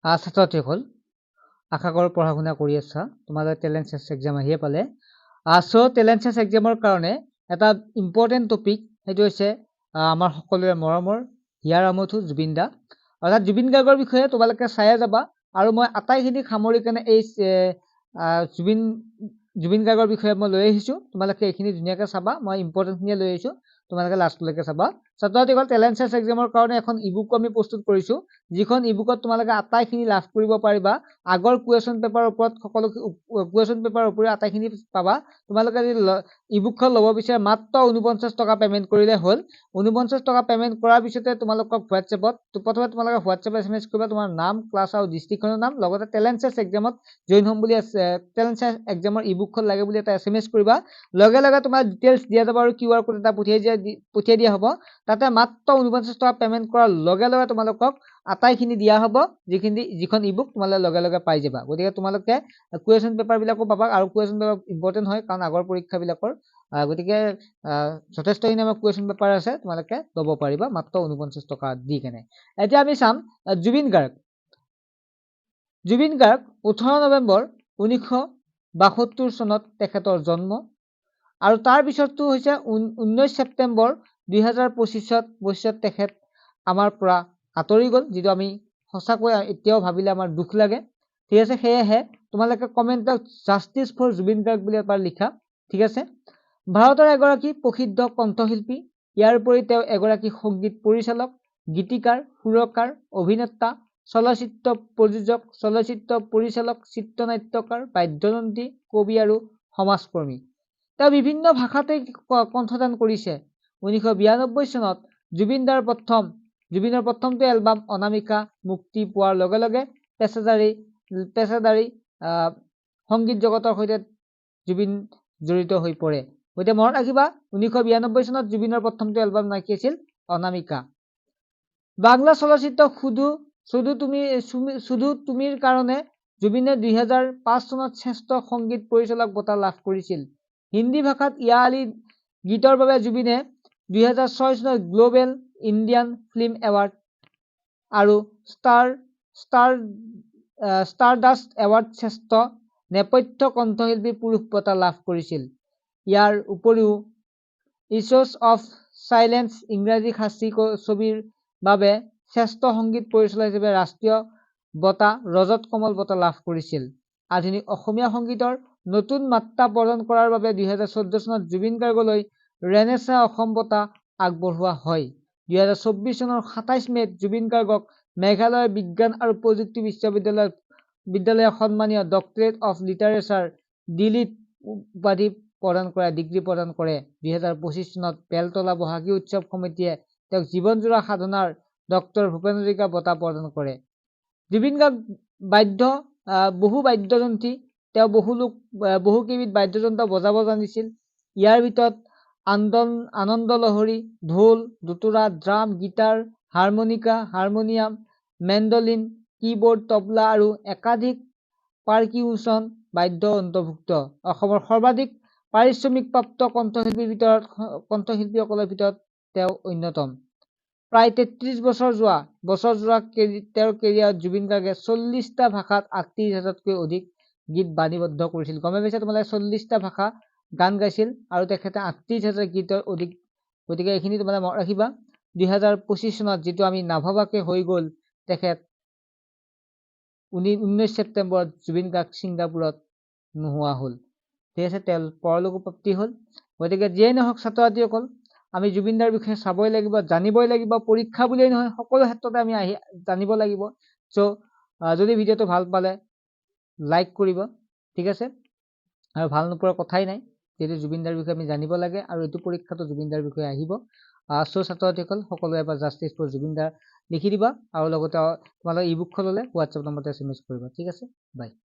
ছাত্ৰ ছাত্ৰীসকল আশা কৰোঁ পঢ়া শুনা কৰি আছা তোমালোকে টেলেণ্ট চেষ্ট এক্সাম আহিয়ে পালে টেলেণ্ট চেষ্ট এক্সামৰ কাৰণে এটা ইম্পৰ্টেণ্ট টপিক সেইটো হৈছে আমাৰ সকলোৰে মৰমৰ হিয়াৰ আমঠু জুবিন দা অৰ্থাৎ জুবিন গাৰ্গৰ বিষয়ে তোমালোকে চায়ে যাবা আৰু মই আটাইখিনি সামৰি কেনে এই জুবিন গাৰ্গৰ বিষয়ে মই লৈ আহিছোঁ তোমালোকে এইখিনি ধুনীয়াকৈ চাবা মই ইম্পৰ্টেণ্টখিনিয়ে লৈ আহিছোঁ তোমালোকে লাষ্টলৈকে চাবা ছাত্ৰ ছাত্ৰীসকল টেলেণ্ট চেষ্ট এক্সামৰ কাৰণে এখন ইবুক আমি প্ৰস্তুত কৰিছোঁ যিখন ইবুকত তোমালোকে আটাইখিনি লাভ কৰিব পাৰিবা আগৰ কুৱেশ্যন পেপাৰৰ ওপৰত সকলো কুৱেশ্যন পেপাৰৰ ওপৰত আটাইখিনি পাবা তোমালোকে যদি ইবুকখন ল'ব বিচাৰে মাত্ৰ 49 টকা পেমেণ্ট কৰিলে হ'ল 49 টকা পেমেণ্ট কৰাৰ পিছতে তোমালোকক হোৱাটছএপত প্ৰথমে তোমালোকে হোৱাটছএপত SMS কৰিবা তোমাৰ নাম ক্লাছ আৰু ডিষ্ট্ৰিক্টখনৰ নাম লগতে টেলেণ্ট চেষ্ট এক্সামত জইন হ'ম বুলি টেলেণ্ট চেষ্ট এক্সামৰ ইবুকখন লাগে বুলি এটা SMS কৰিবা লগে লগে তোমাৰ ডিটেইলছ দিয়া যাব আৰু QR কোড এটা পঠিয়াই দিয়া হ'ব তাতে মাত্ৰ 49 টকা পেমেণ্ট কৰাৰ লগে লগে তোমালোকক আটাইখিনি দিয়া হ'ব যিখন ইবুক তোমালোকে লগে লগে পাই যাবা গতিকে তোমালোকে কুৱেশ্যন পেপাৰ বিলাকো পাবা আৰু কুৱেশ্যন পেপাৰ ইম্পৰ্টেণ্ট হয় কাৰণ আগৰ পৰীক্ষা বিলাকৰ গতিকে যথেষ্টখিনি আমাৰ কুৱেশ্যন পেপাৰ আছে তোমালোকে ল'ব পাৰিবা মাত্ৰ 49 টকা দি কেনে এতিয়া আমি চাম জুবিন গাৰ্গ 18 নৱেম্বৰ 1972 চনত তেখেতৰ জন্ম আৰু তাৰ পিছতটো হৈছে 19 ছেপ্টেম্বৰ 2025 তেখেত আমাৰ পৰা আঁতৰি গ'ল যিটো আমি সঁচাকৈ এতিয়াও ভাবিলে আমাৰ দুখ লাগে ঠিক আছে সেয়েহে তোমালোকে কমেণ্টত জাষ্টিছ ফৰ জুবিন গাৰ্গ বুলি এবাৰ লিখা ঠিক আছে ভাৰতৰ এগৰাকী প্ৰসিদ্ধ কণ্ঠশিল্পী ইয়াৰ উপৰি তেওঁ এগৰাকী সংগীত পৰিচালক গীতিকাৰ সুৰকাৰ অভিনেতা চলচ্চিত্ৰ প্ৰযোজক চলচ্চিত্ৰ পৰিচালক চিত্ৰনাট্যকাৰ বাদ্যযন্ত্ৰী কবি আৰু সমাজকৰ্মী তেওঁ বিভিন্ন ভাষাতে কণ্ঠদান কৰিছে 1992 চনত জুবিনৰ প্ৰথমটো এলবাম অনামিকা মুক্তি পোৱাৰ লগে লগে পেছাদাৰী সংগীত জগতৰ সৈতে জুবিন জড়িত হৈ পৰে গতিকে মনত ৰাখিবা 1992 চনত জুবিনৰ প্ৰথমটো এলবাম নাকি আছিল অনামিকা বাংলা চলচ্চিত্ৰ শুধু তুমিৰ কাৰণে জুবিনে 2005 চনত শ্ৰেষ্ঠ সংগীত পৰিচালক বঁটা লাভ কৰিছিল হিন্দী ভাষাত ইয়া আলী গীতৰ বাবে জুবিনে 2006 চনত গ্লোবেল ইণ্ডিয়ান ফিল্ম এৱাৰ্ড আৰু ষ্টাৰডাষ্ট এৱাৰ্ড শ্ৰেষ্ঠ নেপথ্য কণ্ঠশিল্পী পুৰুষ বঁটা লাভ কৰিছিল ইয়াৰ উপৰিও ইছ'চ অফ চাইলেন্স ইংৰাজী খাচী ছবিৰ বাবে শ্ৰেষ্ঠ সংগীত পৰিচালক হিচাপে ৰাষ্ট্ৰীয় বঁটা ৰজত কমল বঁটা লাভ কৰিছিল আধুনিক অসমীয়া সংগীতৰ নতুন মাত্ৰা প্ৰদান কৰাৰ বাবে 2014 চনত জুবিন গাৰ্গলৈ ৰেনেছাঁ অসম বঁটা আগবঢ়োৱা হয় 2024 চনৰ 27 মেত জুবিন গাৰ্গক মেঘালয় বিজ্ঞান আৰু প্ৰযুক্তি বিশ্ববিদ্যালয়ে সন্মানীয় ডক্টৰেট অফ লিটাৰেচাৰ ডিলিট উপাধি ডিগ্ৰী প্ৰদান কৰে 2025 চনত বেলতলা বহাগী উৎসৱ সমিতিয়ে তেওঁক জীৱনজোৰা সাধনাৰ ডক্টৰ ভূপেন হাজৰিকা বঁটা প্ৰদান কৰে জুবিন গাৰ্গ বহু বাদ্যযন্ত্ৰী তেওঁ বহু কেইবিধ বাদ্যযন্ত্ৰ বজাব জানিছিল ইয়াৰ ভিতৰত আনন্দ লহৰী ঢোল দুতুৰা drum guitar harmonium mandolin keyboard তবলা আৰু একাধিক পাৰকিউশ্যন বাদ্য অন্তৰ্ভুক্ত অসমৰ সৰ্বাধিক পাৰিশ্ৰমিকপ্ৰাপ্ত কণ্ঠশিল্পীসকলৰ ভিতৰত তেওঁ অন্যতম প্ৰায় 33 বছৰ জোৰা তেওঁৰ কেৰিয়াৰত জুবিন গাৰ্গে 40টা ভাষাত 38,000তকৈ অধিক গীত বাণীবদ্ধ কৰিছিল গমে পাইছা তোমালোকে 40টা ভাষা গান গাইছিল আৰু তেখেতে 38,000 গীতৰ অধিক গতিকে এইখিনি তোমালোকে মনত ৰাখিবা 2025 চনত যিটো আমি নাভাবাকে হৈ গ'ল তেখেত 19 ছেপ্টেম্বৰত জুবিন গাৰ্গ ছিংগাপুৰত নোহোৱা হ'ল ঠিক আছে তেওঁ পৰলোকপ্ৰাপ্তি হ'ল গতিকে যিয়েই নহওক ছাত্ৰ ছাত্ৰীসকল আমি জুবিনদাৰ বিষয়ে চাবই লাগিব জানিবই লাগিব পৰীক্ষা বুলিয়েই নহয় সকলো ক্ষেত্ৰতে আমি জানিব লাগিব যদি ভিডিঅ'টো ভাল পালে লাইক কৰিব ঠিক আছে আৰু ভাল নোপোৱাৰ কথাই নাই যিহেতু জুবিনদাৰ বিষয়ে আমি জানিব লাগে আৰু এইটো পৰীক্ষাটো জুবিনদাৰ বিষয়ে আহিব ছাত্ৰ ছাত্ৰীসকল সকলোৱে এবাৰ জাষ্টিছ ফৰ জুবিনদাৰ লিখি দিবা আৰু লগতে তোমালোকে ইবুকখন ল'লে হোৱাটছএপ নম্বৰতে SMS কৰিবা ঠিক আছে বাই